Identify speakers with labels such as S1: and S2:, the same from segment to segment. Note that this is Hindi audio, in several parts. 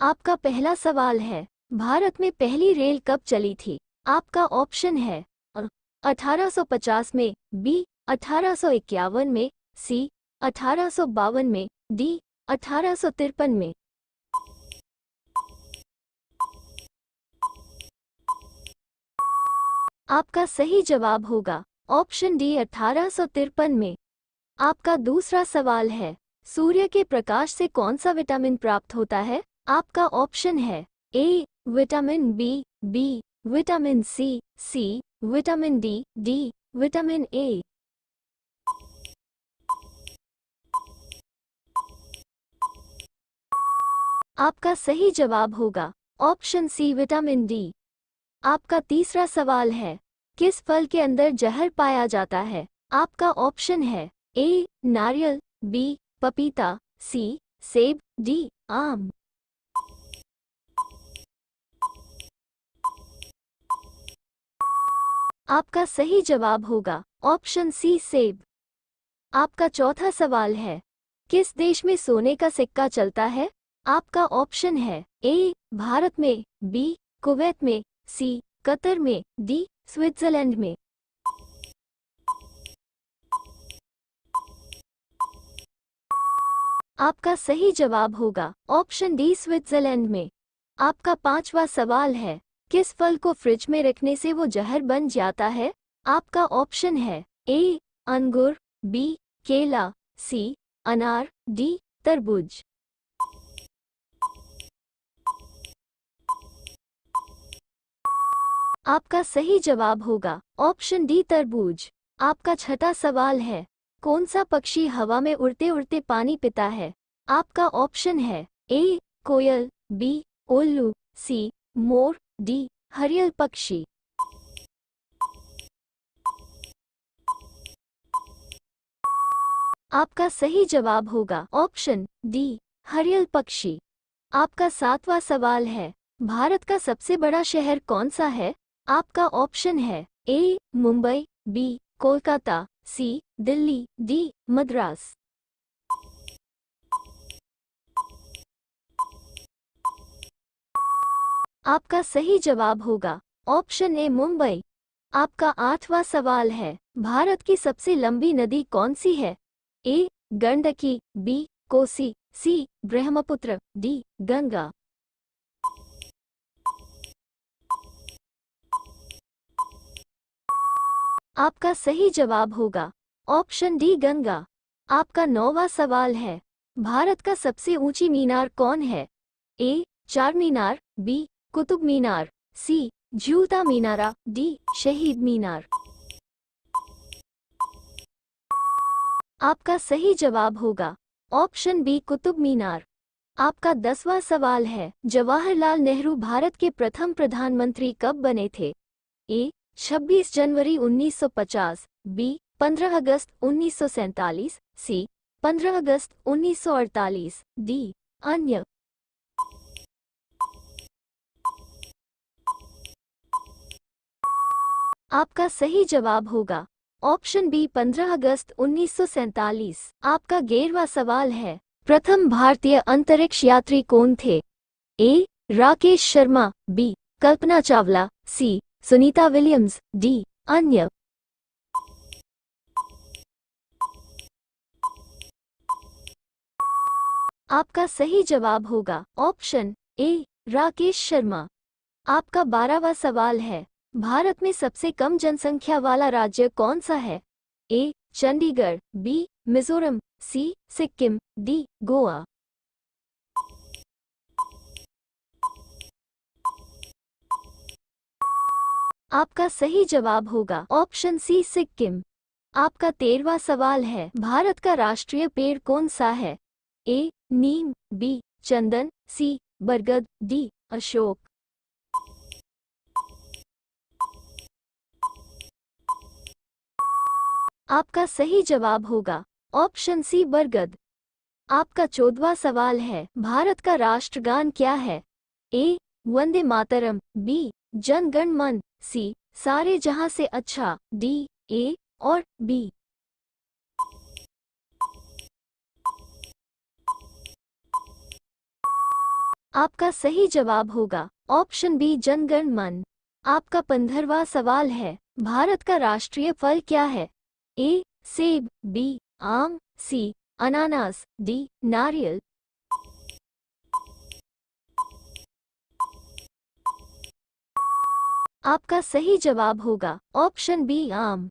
S1: आपका पहला सवाल है, भारत में पहली रेल कब चली थी? आपका ऑप्शन है 1850 में, बी 1851 में, सी 1852 में, डी 1853 में। आपका सही जवाब होगा ऑप्शन डी 1853 में। आपका दूसरा सवाल है, सूर्य के प्रकाश से कौन सा विटामिन प्राप्त होता है? आपका ऑप्शन है A vitamin B vitamin C vitamin D vitamin A. आपका सही जवाब होगा ऑप्शन सी विटामिन डी। आपका तीसरा सवाल है, किस फल के अंदर जहर पाया जाता है? आपका ऑप्शन है ए नारियल, बी पपीता, सी सेब, डी आम। आपका सही जवाब होगा ऑप्शन सी सेब। आपका चौथा सवाल है, किस देश में सोने का सिक्का चलता है? आपका ऑप्शन है ए भारत में, बी कुवैत में, सी कतर में, डी स्विट्जरलैंड में। आपका सही जवाब होगा ऑप्शन डी स्विट्जरलैंड में। आपका पांचवा सवाल है, किस फल को फ्रिज में रखने से वो जहर बन जाता है? आपका ऑप्शन है ए अंगूर, बी केला, सी अनार, डी तरबूज। आपका सही जवाब होगा ऑप्शन डी तरबूज। आपका छठा सवाल है, कौन सा पक्षी हवा में उड़ते उड़ते पानी पीता है? आपका ऑप्शन है ए कोयल, बी उल्लू, सी मोर, डी हरियल पक्षी। आपका सही जवाब होगा ऑप्शन डी हरियल पक्षी। आपका सातवां सवाल है, भारत का सबसे बड़ा शहर कौन सा है? आपका ऑप्शन है ए मुंबई, बी कोलकाता, सी दिल्ली, डी मद्रास। आपका सही जवाब होगा ऑप्शन ए मुंबई। आपका आठवां सवाल है, भारत की सबसे लंबी नदी कौन सी है? ए गंडकी, बी कोसी, सी ब्रह्मपुत्र, डी गंगा। आपका सही जवाब होगा ऑप्शन डी गंगा। आपका नौवां सवाल है, भारत का सबसे ऊंची मीनार कौन है? ए चार मीनार, बी कुतुब मीनार, सी झूलता मीनारा, डी शहीद मीनार। आपका सही जवाब होगा ऑप्शन बी कुतुब मीनार। आपका 10वां सवाल है, जवाहरलाल नेहरू भारत के प्रथम प्रधानमंत्री कब बने थे? ए 26 जनवरी 1950, बी 15 अगस्त 1947, सी 15 अगस्त 1948, डी अन्य। आपका सही जवाब होगा ऑप्शन बी 15 अगस्त 1947। आपका 11वां सवाल है, प्रथम भारतीय अंतरिक्ष यात्री कौन थे? ए राकेश शर्मा, बी कल्पना चावला, सी सुनीता विलियम्स, डी अन्य। आपका सही जवाब होगा ऑप्शन ए राकेश शर्मा। आपका 12वां सवाल है, भारत में सबसे कम जनसंख्या वाला राज्य कौन सा है? ए चंडीगढ़, बी मिजोरम, सी सिक्किम, डी गोवा। आपका सही जवाब होगा ऑप्शन सी सिक्किम। आपका 13वां सवाल है, भारत का राष्ट्रीय पेड़ कौन सा है? ए नीम, बी चंदन, सी बरगद, डी अशोक। आपका सही जवाब होगा ऑप्शन सी बरगद। आपका 14वां सवाल है, भारत का राष्ट्रगान क्या है? ए वंदे मातरम, बी जन गण मन, सी सारे जहां से अच्छा, डी ए और बी। आपका सही जवाब होगा ऑप्शन बी जनगण मन। आपका 15वां सवाल है, भारत का राष्ट्रीय फल क्या है? ए सेब, बी आम, सी अनानास, डी नारियल। आपका सही जवाब होगा ऑप्शन बी आम।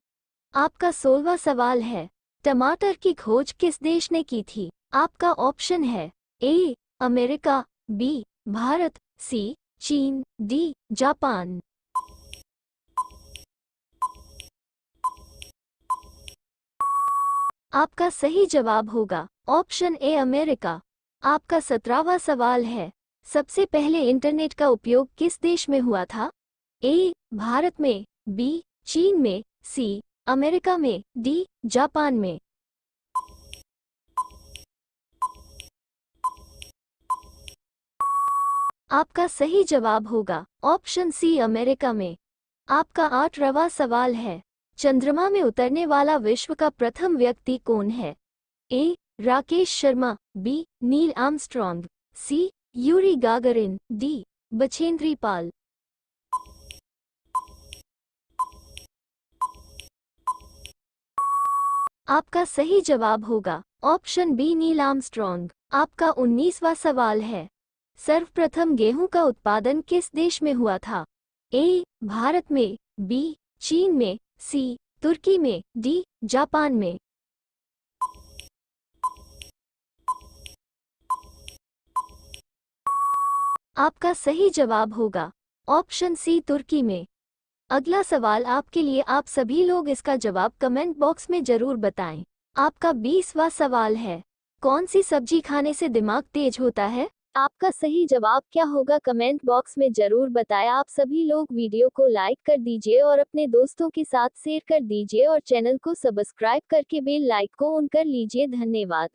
S1: आपका 16वां सवाल है, टमाटर की खोज किस देश ने की थी? आपका ऑप्शन है ए अमेरिका, बी भारत, सी चीन, डी जापान। आपका सही जवाब होगा ऑप्शन ए अमेरिका। आपका 17वां सवाल है, सबसे पहले इंटरनेट का उपयोग किस देश में हुआ था? ए भारत में, बी चीन में, सी अमेरिका में, डी जापान में। आपका सही जवाब होगा ऑप्शन सी अमेरिका में। आपका 8वां सवाल है, चंद्रमा में उतरने वाला विश्व का प्रथम व्यक्ति कौन है? A Rakesh Sharma, B Neil Armstrong, C Yuri Gagarin, D Bachendri Pal. आपका सही जवाब होगा ऑप्शन बी नील आर्मस्ट्रॉन्ग। आपका 19वां सवाल है, सर्वप्रथम गेहूं का उत्पादन किस देश में हुआ था? ए भारत में, बी चीन में, सी तुर्की में, डी जापान में। आपका सही जवाब होगा ऑप्शन सी तुर्की में। अगला सवाल आपके लिए, आप सभी लोग इसका जवाब कमेंट बॉक्स में जरूर बताएं। आपका 20वां सवाल है, कौन सी सब्जी खाने से दिमाग तेज होता है? आपका सही जवाब क्या होगा कमेंट बॉक्स में जरूर बताएं। आप सभी लोग वीडियो को लाइक कर दीजिए और अपने दोस्तों के साथ शेयर कर दीजिए और चैनल को सब्सक्राइब करके बेल लाइक को ऑन कर लीजिए। धन्यवाद।